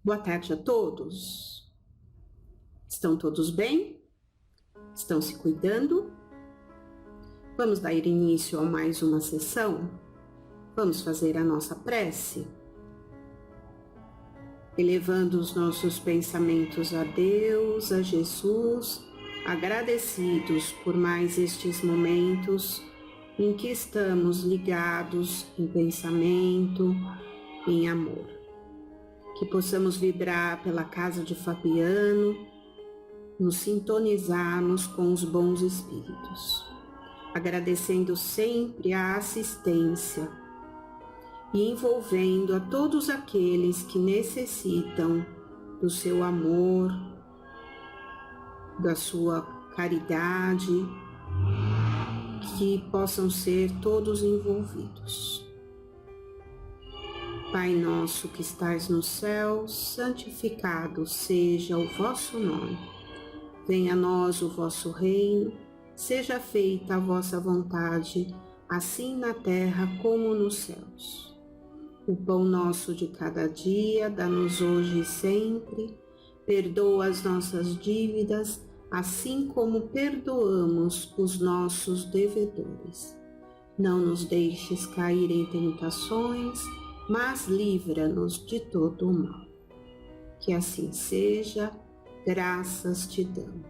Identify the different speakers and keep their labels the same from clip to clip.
Speaker 1: Boa tarde a todos. Estão todos bem? Estão se cuidando? Vamos dar início a mais uma sessão? Vamos fazer a nossa prece? Elevando os nossos pensamentos a Deus, a Jesus, agradecidos por mais estes momentos em que estamos ligados em pensamento, em amor. Que possamos vibrar pela casa de Fabiano, nos sintonizarmos com os bons espíritos, agradecendo sempre a assistência e envolvendo a todos aqueles que necessitam do seu amor, da sua caridade, que possam ser todos envolvidos. Pai nosso que estais no céu, santificado seja o vosso nome. Venha a nós o vosso reino, seja feita a vossa vontade, assim na terra como nos céus. O pão nosso de cada dia, dá-nos hoje e sempre. Perdoa as nossas dívidas, assim como perdoamos os nossos devedores. Não nos deixes cair em tentações, mas livra-nos de todo o mal. Que assim seja, graças te damos.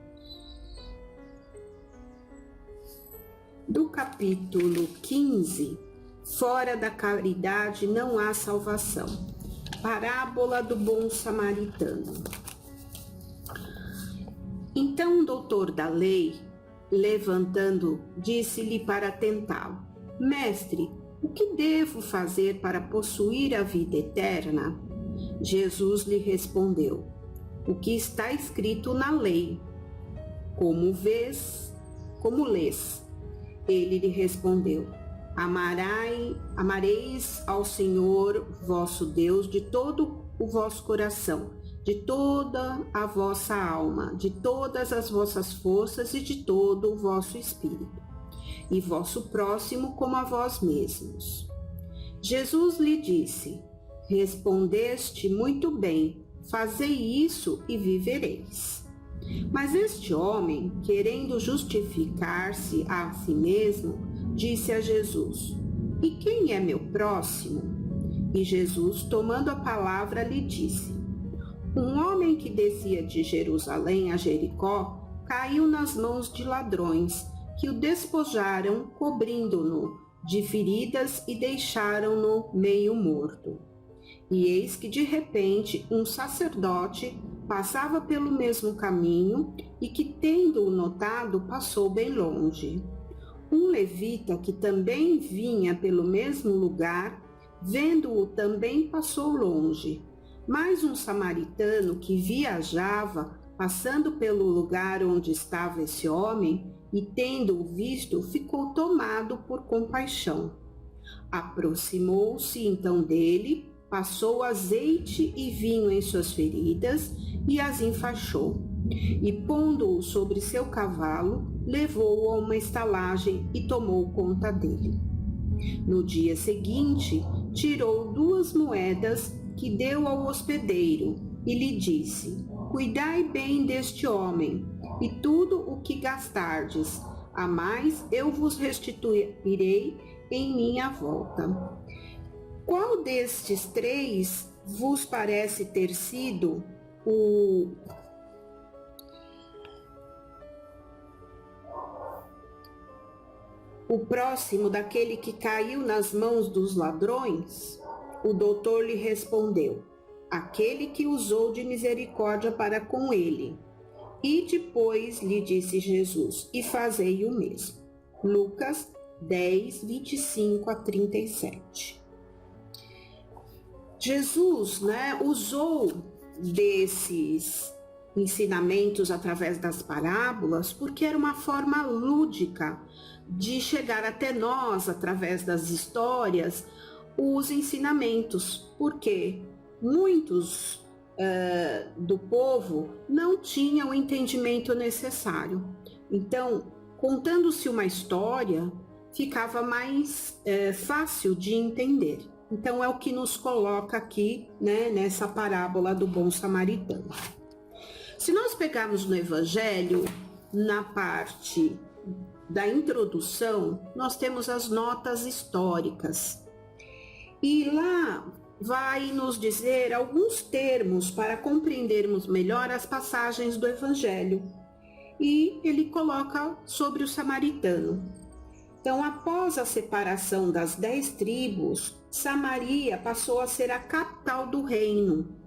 Speaker 1: Do capítulo 15, fora da caridade não há salvação. Parábola do bom samaritano. Então o doutor da lei, levantando, disse-lhe para tentá-lo: Mestre, o que devo fazer para possuir a vida eterna? Jesus lhe respondeu: O que está escrito na lei? Como lês? Ele lhe respondeu: Amareis ao Senhor vosso Deus de todo o vosso coração, de toda a vossa alma, de todas as vossas forças e de todo o vosso espírito, e vosso próximo como a vós mesmos. Jesus lhe disse: Respondeste muito bem, fazei isso e vivereis. Mas este homem, querendo justificar-se a si mesmo, disse a Jesus: E quem é meu próximo? E Jesus, tomando a palavra, lhe disse: Um homem que descia de Jerusalém a Jericó caiu nas mãos de ladrões, que o despojaram, cobrindo-no de feridas e deixaram-no meio morto. E eis que de repente um sacerdote passava pelo mesmo caminho e que, tendo-o notado, passou bem longe. Um levita que também vinha pelo mesmo lugar, vendo-o também passou longe. Mas um samaritano que viajava, passando pelo lugar onde estava esse homem, e tendo-o visto, ficou tomado por compaixão. Aproximou-se então dele, passou azeite e vinho em suas feridas e as enfaixou. E pondo-o sobre seu cavalo, levou-o a uma estalagem e tomou conta dele. No dia seguinte, tirou 2 moedas que deu ao hospedeiro e lhe disse: Cuidai bem deste homem, e tudo o que gastardes, a mais eu vos restituirei em minha volta. Qual destes 3 vos parece ter sido o próximo daquele que caiu nas mãos dos ladrões? O doutor lhe respondeu: Aquele que usou de misericórdia para com ele. E depois lhe disse Jesus: E fazei o mesmo. Lucas 10, 25 a 37. Jesus, usou desses ensinamentos através das parábolas porque era uma forma lúdica de chegar até nós, através das histórias, os ensinamentos, porque muitos do povo não tinham o entendimento necessário. Então, contando-se uma história, ficava mais fácil de entender. Então é o que nos coloca aqui, né, nessa parábola do bom samaritano. Se nós pegarmos no Evangelho, na parte da introdução, nós temos as notas históricas. E lá vai nos dizer alguns termos para compreendermos melhor as passagens do Evangelho. E ele coloca sobre o samaritano. Então, após a separação das 10 tribos, Samaria passou a ser a capital do reino,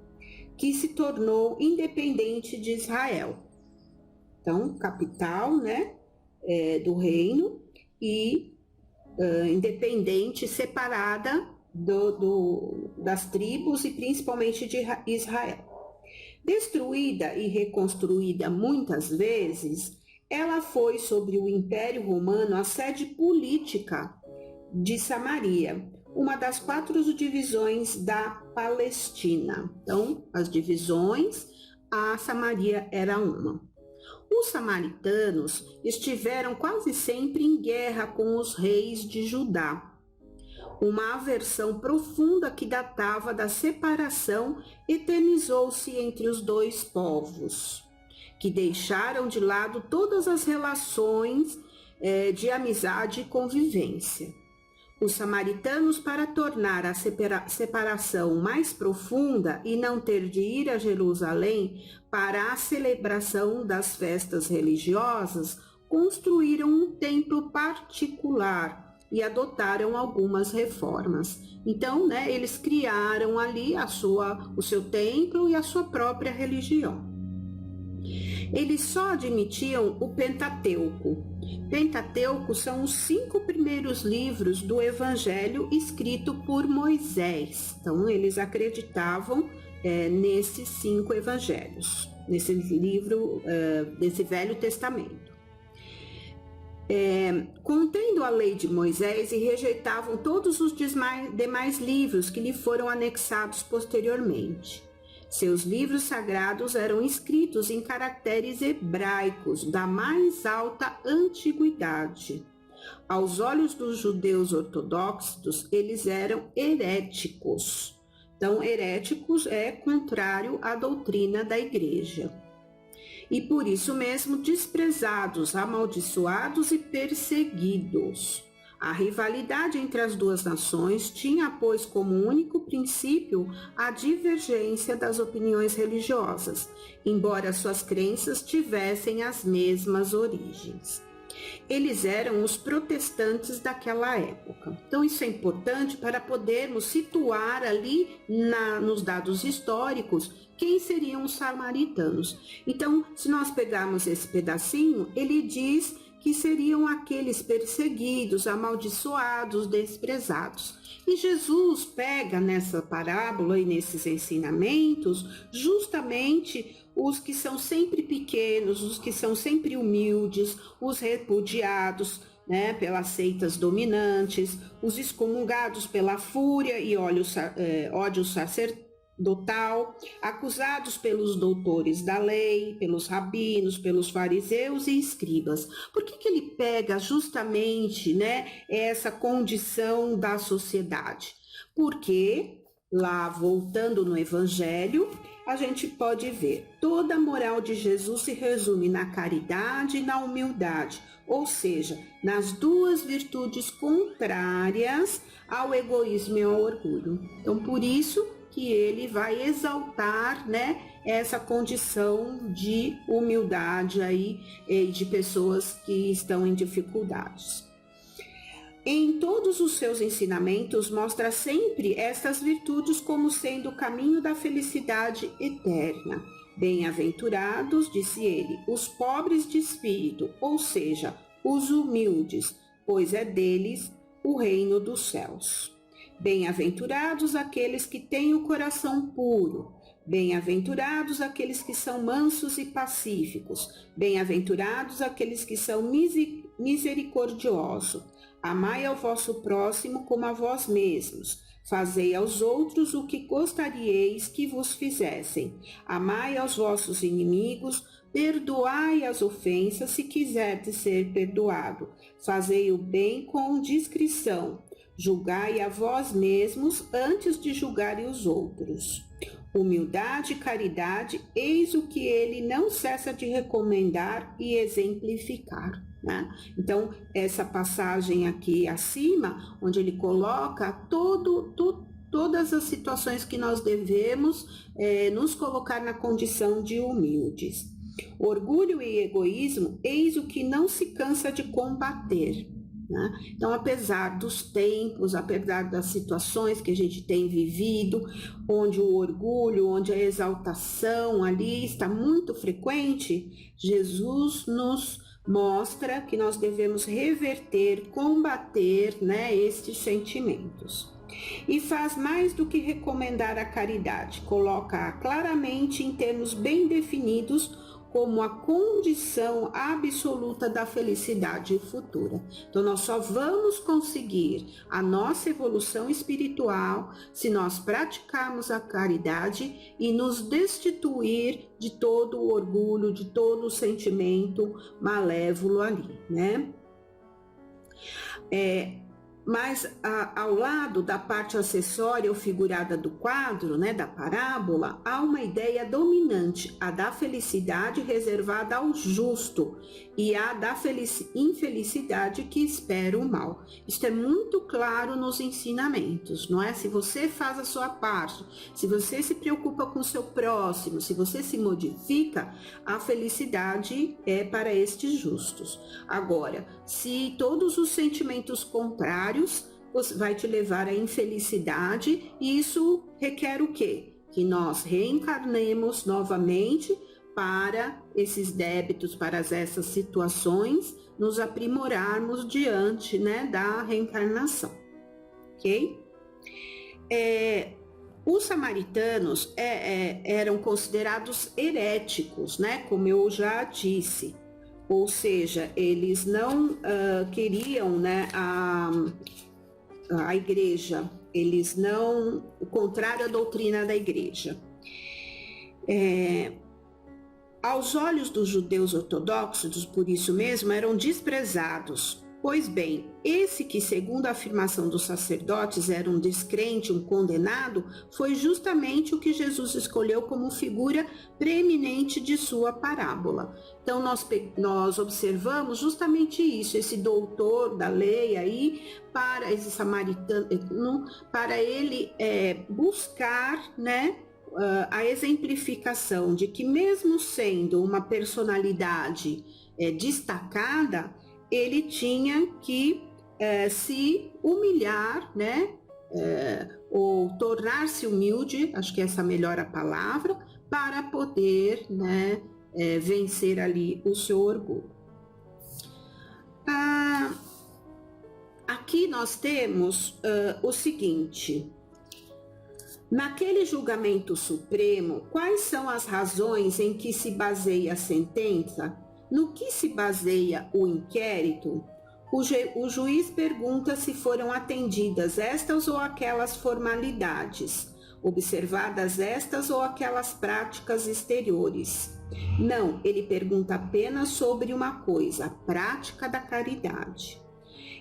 Speaker 1: que se tornou independente de Israel. Então, capital, né, do reino e independente, separada das tribos e principalmente de Israel. Destruída e reconstruída muitas vezes, ela foi sobre o Império Romano a sede política de Samaria, uma das 4 divisões da Palestina. Então, as divisões, a Samaria era uma. Os samaritanos estiveram quase sempre em guerra com os reis de Judá, uma aversão profunda que datava da separação eternizou-se entre os 2 povos, que deixaram de lado todas as relações de amizade e convivência. Os samaritanos, para tornar a separação mais profunda e não ter de ir a Jerusalém para a celebração das festas religiosas, construíram um templo particular e adotaram algumas reformas. Então, né, eles criaram ali o seu templo e a sua própria religião. Eles só admitiam o Pentateuco. Pentateuco são os 5 primeiros livros do Evangelho escrito por Moisés. Então, eles acreditavam nesses 5 evangelhos, nesse livro desse Velho Testamento. Contendo a lei de Moisés, e rejeitavam todos os demais livros que lhe foram anexados posteriormente. Seus livros sagrados eram escritos em caracteres hebraicos da mais alta antiguidade. Aos olhos dos judeus ortodoxos, eles eram heréticos. Então, heréticos é contrário à doutrina da igreja. E por isso mesmo desprezados, amaldiçoados e perseguidos. A rivalidade entre as 2 nações tinha, pois, como único princípio a divergência das opiniões religiosas, embora suas crenças tivessem as mesmas origens. Eles eram os protestantes daquela época. Então, isso é importante para podermos situar ali nos dados históricos quem seriam os samaritanos. Então, se nós pegarmos esse pedacinho, ele diz que seriam aqueles perseguidos, amaldiçoados, desprezados. E Jesus pega nessa parábola e nesses ensinamentos justamente os que são sempre pequenos, os que são sempre humildes, os repudiados, né, pelas seitas dominantes, os excomungados pela fúria e ódio sacerdotal, acusados pelos doutores da lei, pelos rabinos, pelos fariseus e escribas. Por que ele pega justamente, né, essa condição da sociedade? Porque lá, voltando no Evangelho, a gente pode ver toda a moral de Jesus se resume na caridade e na humildade, ou seja, nas 2 virtudes contrárias ao egoísmo e ao orgulho. Então, por isso que ele vai exaltar, né, essa condição de humildade aí, de pessoas que estão em dificuldades. Em todos os seus ensinamentos, mostra sempre estas virtudes como sendo o caminho da felicidade eterna. Bem-aventurados, disse ele, os pobres de espírito, ou seja, os humildes, pois é deles o reino dos céus. Bem-aventurados aqueles que têm o coração puro. Bem-aventurados aqueles que são mansos e pacíficos. Bem-aventurados aqueles que são misericordiosos. Amai ao vosso próximo como a vós mesmos. Fazei aos outros o que gostaríeis que vos fizessem. Amai aos vossos inimigos, perdoai as ofensas se quiserdes ser perdoado. Fazei o bem com discrição. Julgai a vós mesmos antes de julgarem os outros. Humildade e caridade, eis o que ele não cessa de recomendar e exemplificar. Né? Então, essa passagem aqui acima, onde ele coloca todas as situações que nós devemos nos colocar na condição de humildes. Orgulho e egoísmo, eis o que não se cansa de combater. Né? Então, apesar dos tempos, apesar das situações que a gente tem vivido, onde o orgulho, onde a exaltação ali está muito frequente, Jesus nos mostra que nós devemos reverter, combater, né, estes sentimentos. E faz mais do que recomendar a caridade, coloca-a claramente em termos bem definidos como a condição absoluta da felicidade futura. Então, nós só vamos conseguir a nossa evolução espiritual se nós praticarmos a caridade e nos destituir de todo o orgulho, de todo o sentimento malévolo ali, né? Mas ao lado da parte acessória ou figurada do quadro, né, da parábola, há uma ideia dominante, a da felicidade reservada ao justo e a da infelicidade que espera o mal. Isso é muito claro nos ensinamentos, não é? Se você faz a sua parte, se você se preocupa com o seu próximo, se você se modifica, a felicidade é para estes justos. Agora, se todos os sentimentos contrários vai te levar à infelicidade, e isso requer o quê? Que nós reencarnemos novamente para esses débitos, para essas situações, nos aprimorarmos diante, né, da reencarnação, ok? Os samaritanos eram considerados heréticos, né, como eu já disse. Ou seja, eles não queriam, né, a igreja, eles não, o contrário à doutrina da igreja. Aos olhos dos judeus ortodoxos, por isso mesmo, eram desprezados. Pois bem, esse que, segundo a afirmação dos sacerdotes, era um descrente, um condenado, foi justamente o que Jesus escolheu como figura preeminente de sua parábola. Então, nós observamos justamente isso, esse doutor da lei aí, para esse samaritano, para ele buscar, né, a exemplificação de que, mesmo sendo uma personalidade destacada, ele tinha que se humilhar, né? Ou tornar-se humilde, acho que essa é melhor a palavra, para poder, né, vencer ali o seu orgulho. Aqui nós temos o seguinte: naquele julgamento supremo, quais são as razões em que se baseia a sentença? No que se baseia o inquérito? O juiz pergunta se foram atendidas estas ou aquelas formalidades, observadas estas ou aquelas práticas exteriores. Não, ele pergunta apenas sobre uma coisa, a prática da caridade.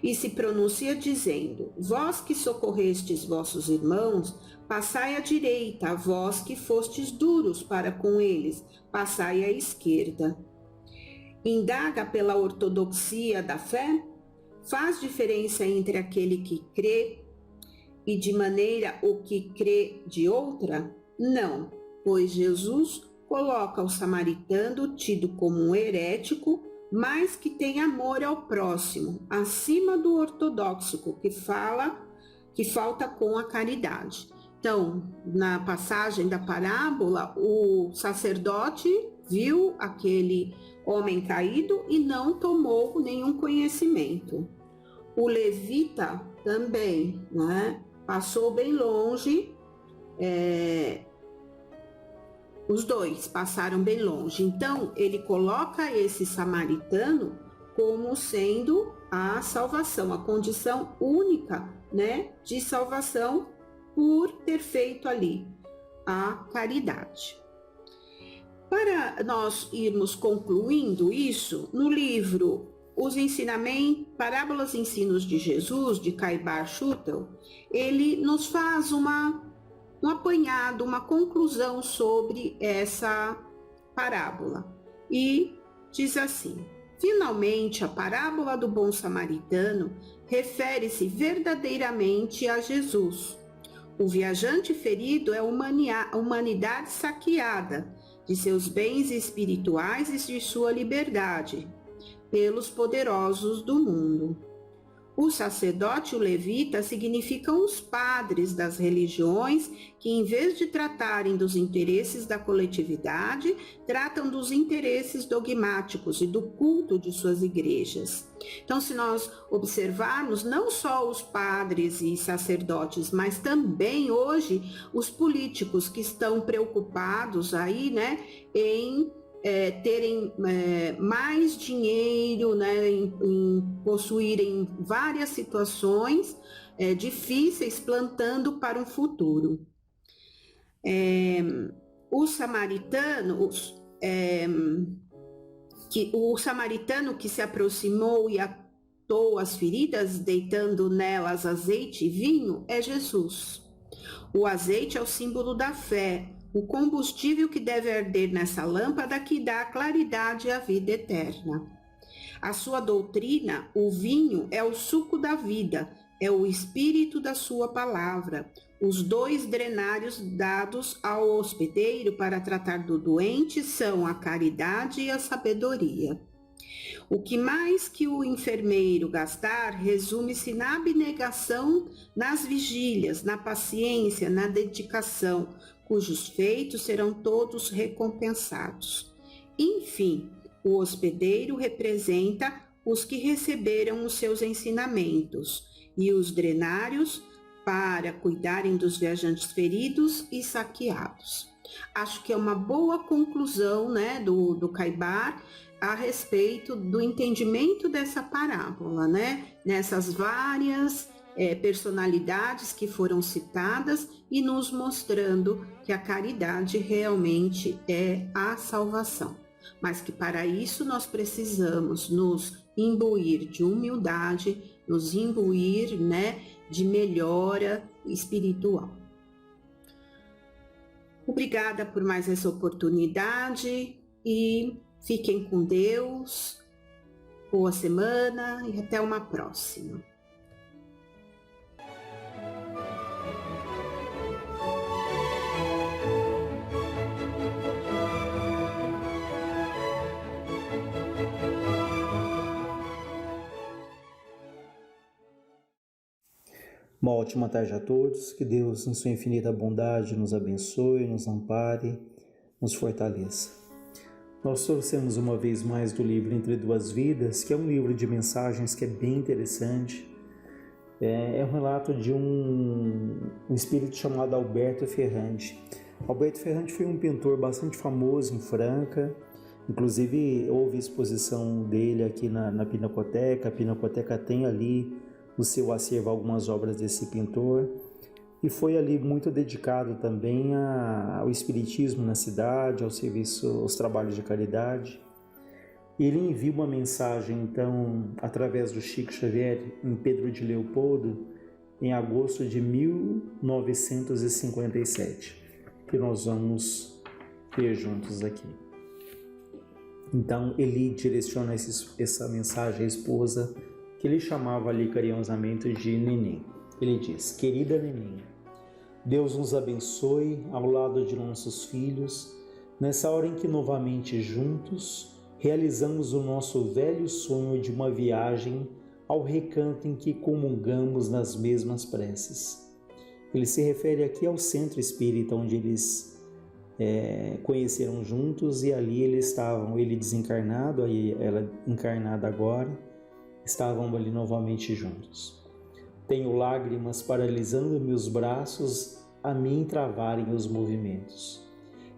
Speaker 1: E se pronuncia dizendo: vós que socorrestes vossos irmãos, passai à direita, vós que fostes duros para com eles, passai à esquerda. Indaga pela ortodoxia da fé? Faz diferença entre aquele que crê e de maneira o que crê de outra? Não, pois Jesus coloca o samaritano tido como um herético, mas que tem amor ao próximo, acima do ortodoxo que falta com a caridade. Então, na passagem da parábola, o sacerdote viu aquele homem caído e não tomou nenhum conhecimento. O levita também, né, passou bem longe, os dois passaram bem longe. Então, ele coloca esse samaritano como sendo a salvação, a condição única, né, de salvação por ter feito ali a caridade. Para nós irmos concluindo isso, no livro os ensinamentos, parábolas e ensinos de Jesus, de Caibar Schutel, ele nos faz um apanhado, uma conclusão sobre essa parábola. E diz assim: finalmente, a parábola do bom samaritano refere-se verdadeiramente a Jesus. O viajante ferido é a humanidade saqueada de seus bens espirituais e de sua liberdade pelos poderosos do mundo. O sacerdote e o levita significam os padres das religiões que, em vez de tratarem dos interesses da coletividade, tratam dos interesses dogmáticos e do culto de suas igrejas. Então, se nós observarmos, não só os padres e sacerdotes, mas também hoje os políticos que estão preocupados aí, em terem mais dinheiro, em possuírem várias situações difíceis, plantando para um futuro. O samaritano que se aproximou e atou as feridas, deitando nelas azeite e vinho, é Jesus. O azeite é o símbolo da fé, o combustível que deve arder nessa lâmpada que dá a claridade e a vida eterna. A sua doutrina, o vinho, é o suco da vida, é o espírito da sua palavra. Os 2 drenários dados ao hospedeiro para tratar do doente são a caridade e a sabedoria. O que mais que o enfermeiro gastar resume-se na abnegação, nas vigílias, na paciência, na dedicação, cujos feitos serão todos recompensados. Enfim, o hospedeiro representa os que receberam os seus ensinamentos e os drenários para cuidarem dos viajantes feridos e saqueados. Acho que é uma boa conclusão, do Caibar a respeito do entendimento dessa parábola, nessas várias personalidades que foram citadas e nos mostrando que a caridade realmente é a salvação, mas que para isso nós precisamos nos imbuir de humildade, nos imbuir, de melhora espiritual. Obrigada por mais essa oportunidade e fiquem com Deus. Boa semana e até uma próxima.
Speaker 2: Uma ótima tarde a todos, que Deus, em sua infinita bondade, nos abençoe, nos ampare, nos fortaleça. Nós trouxemos uma vez mais do livro Entre Duas Vidas, que é um livro de mensagens que é bem interessante. É um relato de um espírito chamado Alberto Ferrante. Alberto Ferrante foi um pintor bastante famoso em Franca, inclusive houve exposição dele aqui na Pinacoteca. A Pinacoteca tem ali no seu acervo algumas obras desse pintor, e foi ali muito dedicado também ao espiritismo na cidade, ao serviço, aos trabalhos de caridade. Ele envia uma mensagem, então, através do Chico Xavier, em Pedro de Leopoldo, em agosto de 1957, que nós vamos ver juntos aqui. Então, ele direciona essa mensagem à esposa, que ele chamava ali carinhosamente de Neném. Ele diz: querida Neném, Deus nos abençoe ao lado de nossos filhos, nessa hora em que novamente juntos realizamos o nosso velho sonho de uma viagem ao recanto em que comungamos nas mesmas preces. Ele se refere aqui ao centro espírita onde eles conheceram juntos, e ali eles estavam, ele desencarnado, aí ela encarnada agora, estavam ali novamente juntos. Tenho lágrimas paralisando meus braços a me travarem os movimentos.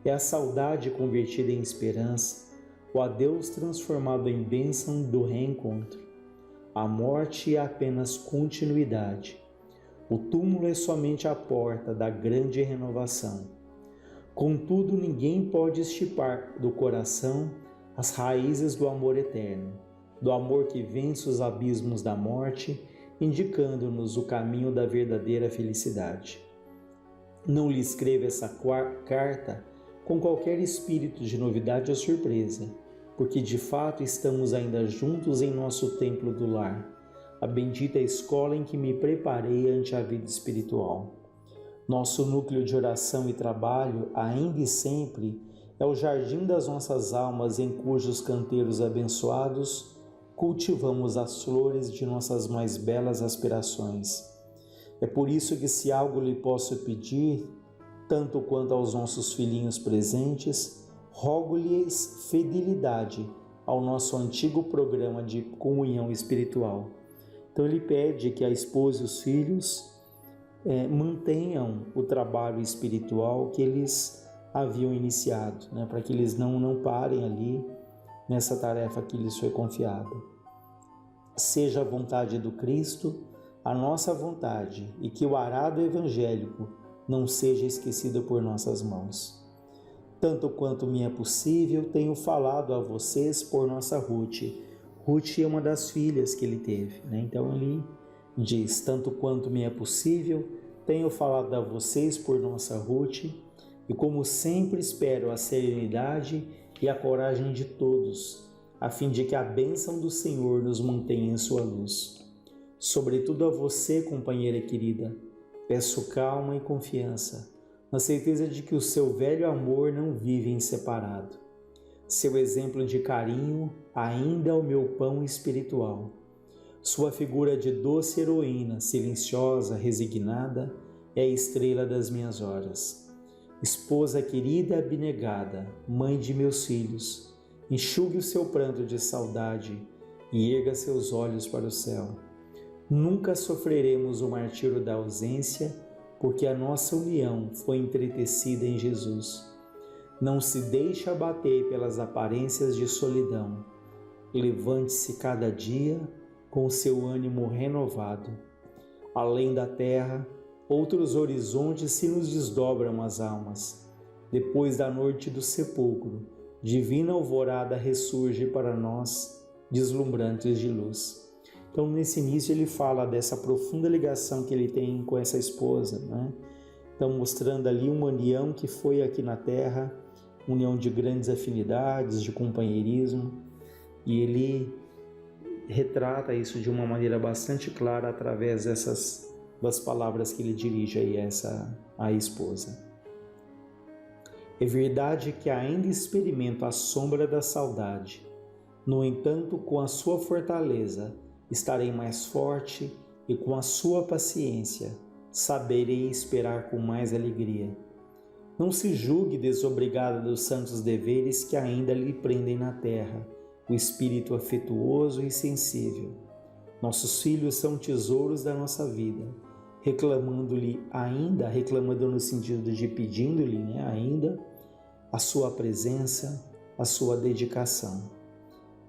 Speaker 2: É a saudade convertida em esperança, o adeus transformado em bênção do reencontro. A morte é apenas continuidade. O túmulo é somente a porta da grande renovação. Contudo, ninguém pode extirpar do coração as raízes do amor eterno. do amor que vence os abismos da morte, indicando-nos o caminho da verdadeira felicidade. Não lhe escrevo essa carta com qualquer espírito de novidade ou surpresa, porque de fato estamos ainda juntos em nosso templo do lar, a bendita escola em que me preparei ante a vida espiritual. Nosso núcleo de oração e trabalho, ainda e sempre, é o jardim das nossas almas em cujos canteiros abençoados cultivamos as flores de nossas mais belas aspirações. É por isso que, se algo lhe posso pedir, tanto quanto aos nossos filhinhos presentes, rogo-lhes fidelidade ao nosso antigo programa de comunhão espiritual. Então ele pede que a esposa e os filhos mantenham o trabalho espiritual que eles haviam iniciado, né, para que eles não parem ali nessa tarefa que lhes foi confiada. Seja a vontade do Cristo a nossa vontade, e que o arado evangélico não seja esquecido por nossas mãos. Tanto quanto me é possível, tenho falado a vocês por nossa Ruth. Ruth é uma das filhas que ele teve, né? Então ele diz: tanto quanto me é possível, tenho falado a vocês por nossa Ruth, e como sempre espero a serenidade e a coragem de todos, a fim de que a bênção do Senhor nos mantenha em sua luz. Sobretudo a você, companheira querida, peço calma e confiança, na certeza de que o seu velho amor não vive em separado. Seu exemplo de carinho ainda é o meu pão espiritual. Sua figura de doce heroína, silenciosa, resignada, é a estrela das minhas horas. Esposa querida e abnegada, mãe de meus filhos, enxugue o seu pranto de saudade e erga seus olhos para o céu. Nunca sofreremos o martírio da ausência, porque a nossa união foi entretecida em Jesus. Não se deixe abater pelas aparências de solidão. Levante-se cada dia com o seu ânimo renovado. Além da terra, outros horizontes se nos desdobram as almas. Depois da noite do sepulcro, divina alvorada ressurge para nós, deslumbrantes de luz. Então, nesse início, ele fala dessa profunda ligação que ele tem com essa esposa, né? Então, mostrando ali uma união que foi aqui na Terra, união de grandes afinidades, de companheirismo, e ele retrata isso de uma maneira bastante clara através das palavras que ele dirige aí à esposa. É verdade que ainda experimento a sombra da saudade. No entanto, com a sua fortaleza, estarei mais forte e com a sua paciência saberei esperar com mais alegria. Não se julgue desobrigada dos santos deveres que ainda lhe prendem na terra, o espírito afetuoso e sensível. Nossos filhos são tesouros da nossa vida, reclamando no sentido de pedindo-lhe, né, ainda a sua presença, a sua dedicação.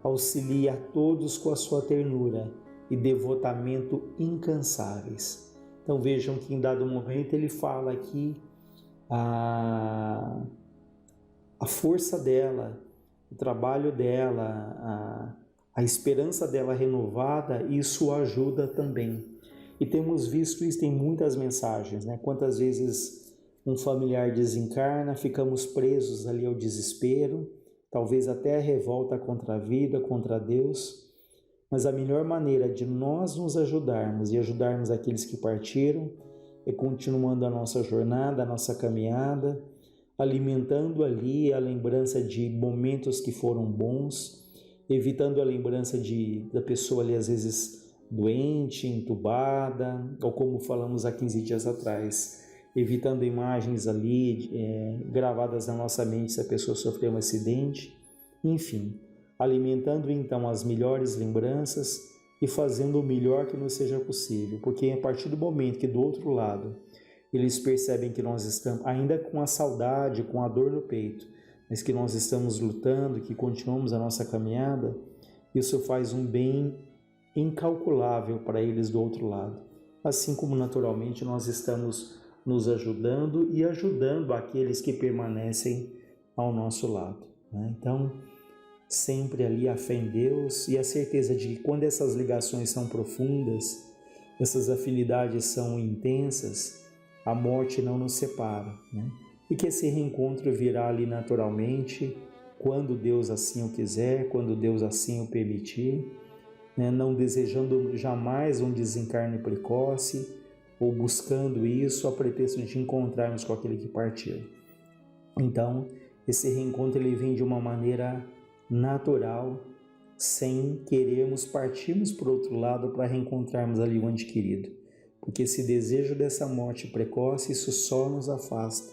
Speaker 2: Auxilie a todos com a sua ternura e devotamento incansáveis. Então vejam que em dado momento ele fala aqui a força dela, o trabalho dela, a esperança dela renovada, isso ajuda também. E temos visto isso em muitas mensagens, né? Quantas vezes um familiar desencarna, ficamos presos ali ao desespero, talvez até a revolta contra a vida, contra Deus, mas a melhor maneira de nós nos ajudarmos e ajudarmos aqueles que partiram é continuando a nossa jornada, a nossa caminhada, alimentando ali a lembrança de momentos que foram bons, evitando a lembrança da pessoa ali às vezes doente, entubada, ou como falamos há 15 dias atrás, evitando imagens ali gravadas na nossa mente se a pessoa sofreu um acidente, enfim, alimentando então as melhores lembranças e fazendo o melhor que nos seja possível, porque a partir do momento que do outro lado eles percebem que nós estamos ainda com a saudade, com a dor no peito, mas que nós estamos lutando, que continuamos a nossa caminhada, isso faz um bem incalculável para eles do outro lado, assim como naturalmente nós estamos nos ajudando e ajudando aqueles que permanecem ao nosso lado, né? Então, sempre ali a fé em Deus e a certeza de que quando essas ligações são profundas, essas afinidades são intensas, a morte não nos separa, né? E que esse reencontro virá ali naturalmente, quando Deus assim o quiser, quando Deus assim o permitir, né? Não desejando jamais um desencarne precoce ou buscando isso a pretexto de encontrarmos com aquele que partiu. Então, esse reencontro ele vem de uma maneira natural, sem querermos partirmos para o outro lado para reencontrarmos ali o ente querido. Porque esse desejo dessa morte precoce, isso só nos afasta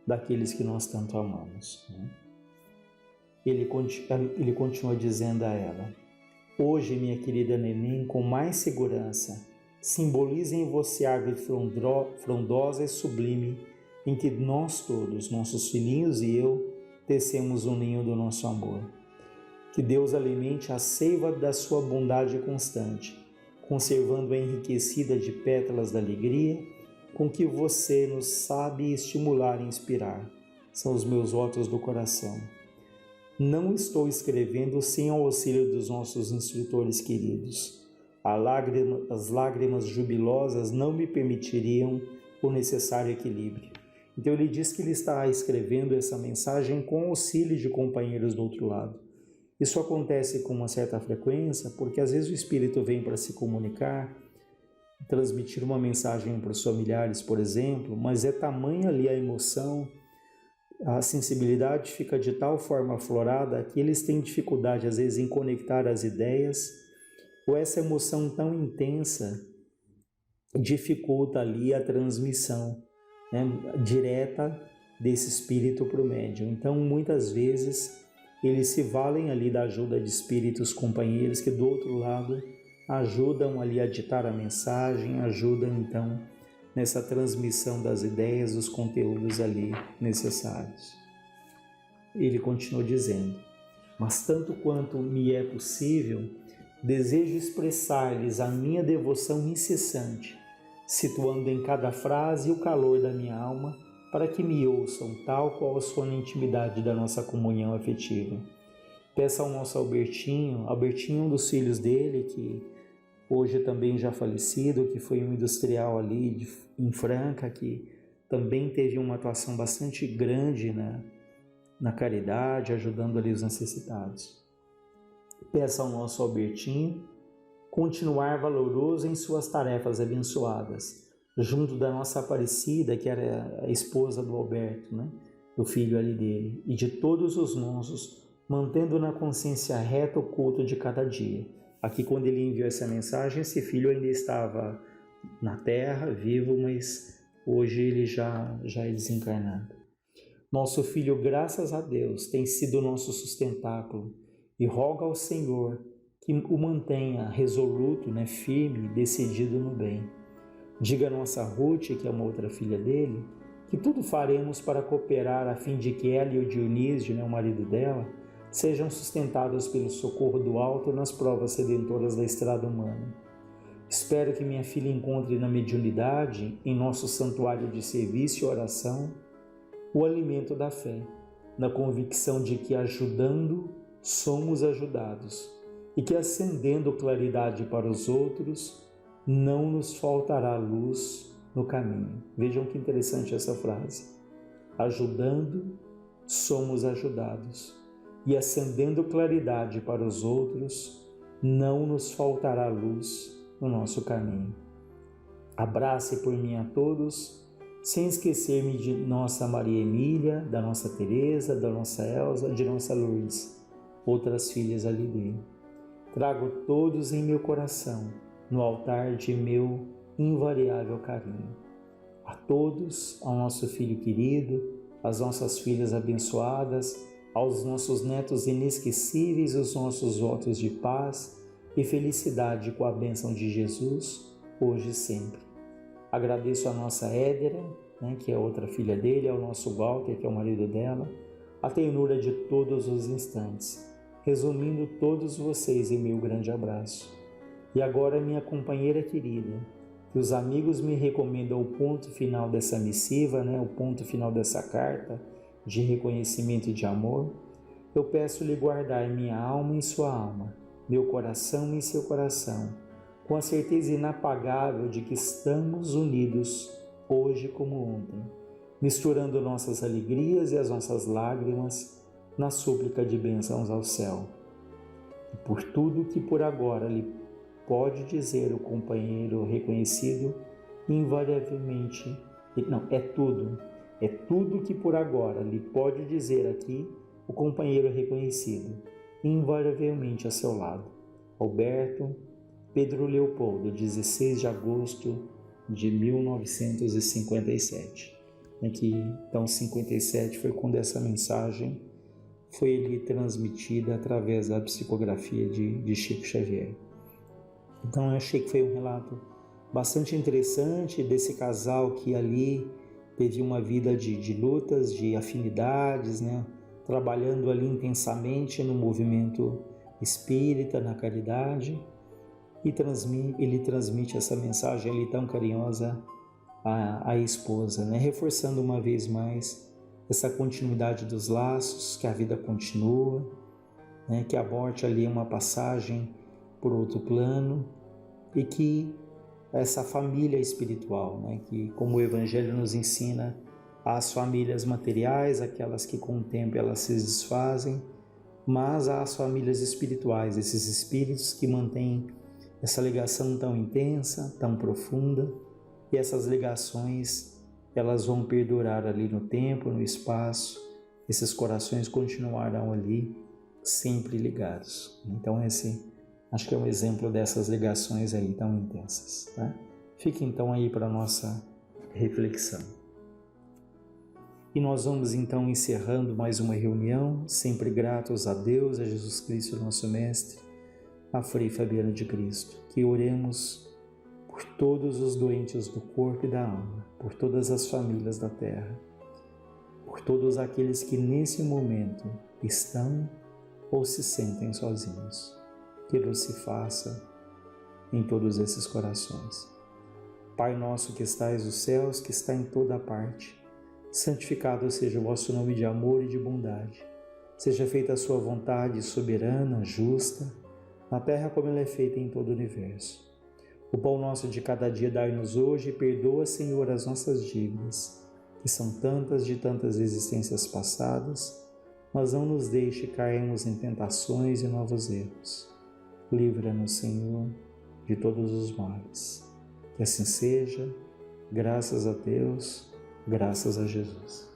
Speaker 2: daqueles que nós tanto amamos, né? Ele continua dizendo a ela: hoje, minha querida neném, com mais segurança, simboliza em você a árvore frondosa e sublime em que nós todos, nossos filhinhos e eu, tecemos o ninho do nosso amor. Que Deus alimente a seiva da sua bondade constante, conservando-a enriquecida de pétalas da alegria, com que você nos sabe estimular e inspirar. São os meus votos do coração. Não estou escrevendo sem o auxílio dos nossos instrutores queridos. As lágrimas jubilosas não me permitiriam o necessário equilíbrio. Então ele diz que ele está escrevendo essa mensagem com auxílio de companheiros do outro lado. Isso acontece com uma certa frequência, porque às vezes o Espírito vem para se comunicar, transmitir uma mensagem para os familiares, por exemplo, mas é tamanha ali a emoção, a sensibilidade fica de tal forma aflorada que eles têm dificuldade às vezes em conectar as ideias, ou essa emoção tão intensa dificulta ali a transmissão, né, direta desse espírito para o médium. Então, muitas vezes, eles se valem ali da ajuda de espíritos companheiros que do outro lado ajudam ali a ditar a mensagem, ajudam então nessa transmissão das ideias, dos conteúdos ali necessários. Ele continua dizendo: mas tanto quanto me é possível, desejo expressar-lhes a minha devoção incessante, situando em cada frase o calor da minha alma, para que me ouçam tal qual for na intimidade da nossa comunhão afetiva. Peça ao nosso Albertinho, um dos filhos dele, que hoje também já falecido, que foi um industrial ali em Franca, que também teve uma atuação bastante grande na caridade, ajudando ali os necessitados. Peça ao nosso Albertinho continuar valoroso em suas tarefas abençoadas, junto da nossa Aparecida, que era a esposa do Alberto, né? O filho ali dele, e de todos os nossos, mantendo na consciência reta o culto de cada dia. Aqui, quando ele enviou essa mensagem, esse filho ainda estava na terra, vivo, mas hoje ele já é desencarnado. Nosso filho, graças a Deus, tem sido nosso sustentáculo, e roga ao Senhor que o mantenha resoluto, firme e decidido no bem. Diga a nossa Ruth, que é uma outra filha dele, que tudo faremos para cooperar a fim de que ela e o Dionísio, o marido dela, sejam sustentados pelo socorro do alto nas provas redentoras da estrada humana. Espero que minha filha encontre na mediunidade, em nosso santuário de serviço e oração, o alimento da fé, na convicção de que ajudando somos ajudados e que acendendo claridade para os outros, não nos faltará luz no caminho. Vejam que interessante essa frase. Ajudando, somos ajudados. E acendendo claridade para os outros, não nos faltará luz no nosso caminho. Abrace por mim a todos, sem esquecer-me de nossa Maria Emília, da nossa Teresa, da nossa Elza, de nossa Lourdes, outras filhas ali dele. Trago todos em meu coração, no altar de meu invariável carinho. A todos, ao nosso filho querido, às nossas filhas abençoadas, aos nossos netos inesquecíveis, os nossos votos de paz e felicidade com a bênção de Jesus, hoje e sempre. Agradeço a nossa Édera, que é outra filha dele, ao nosso Walter, que é o marido dela, a ternura de todos os instantes. Resumindo todos vocês em meu grande abraço. E agora, minha companheira querida, que os amigos me recomendam o ponto final dessa missiva, o ponto final dessa carta de reconhecimento e de amor, Eu peço-lhe guardar minha alma em sua alma, meu coração em seu coração, com a certeza inapagável de que estamos unidos hoje como ontem, misturando nossas alegrias e as nossas lágrimas na súplica de bênçãos ao céu. E por tudo que por agora lhe pode dizer o companheiro reconhecido, invariavelmente, não, é tudo que por agora lhe pode dizer aqui o companheiro reconhecido, invariavelmente a seu lado. Alberto Pedro Leopoldo, 16 de agosto de 1957. Aqui, então, 57 foi quando essa mensagem foi ali transmitida através da psicografia de Chico Xavier. Então, eu achei que foi um relato bastante interessante desse casal que ali teve uma vida de lutas, de afinidades, né? Trabalhando ali intensamente no movimento espírita, na caridade, e ele transmite essa mensagem ali tão carinhosa à esposa, né? Reforçando uma vez mais essa continuidade dos laços, que a vida continua, né? Que a morte ali é uma passagem por outro plano, e que essa família espiritual, né? Que, como o Evangelho nos ensina, as famílias materiais, aquelas que com o tempo elas se desfazem, mas há as famílias espirituais, esses espíritos que mantêm essa ligação tão intensa, tão profunda, e essas ligações elas vão perdurar ali no tempo, no espaço, esses corações continuarão ali sempre ligados. Então esse acho que é um exemplo dessas ligações aí tão intensas, tá? Fique então aí para a nossa reflexão. E nós vamos então encerrando mais uma reunião, sempre gratos a Deus, a Jesus Cristo, nosso Mestre, a Frei Fabiano de Cristo, que oremos por todos os doentes do corpo e da alma, por todas as famílias da terra, por todos aqueles que nesse momento estão ou se sentem sozinhos. Que Deus se faça em todos esses corações. Pai nosso que estais nos céus, que está em toda parte, santificado seja o vosso nome de amor e de bondade. Seja feita a sua vontade soberana, justa, na terra como ela é feita em todo o universo. O pão nosso de cada dia dai-nos hoje e perdoa, Senhor, as nossas dívidas, que são tantas de tantas existências passadas, mas não nos deixe cairmos em tentações e novos erros. Livra-nos, Senhor, de todos os males. Que assim seja, graças a Deus, graças a Jesus.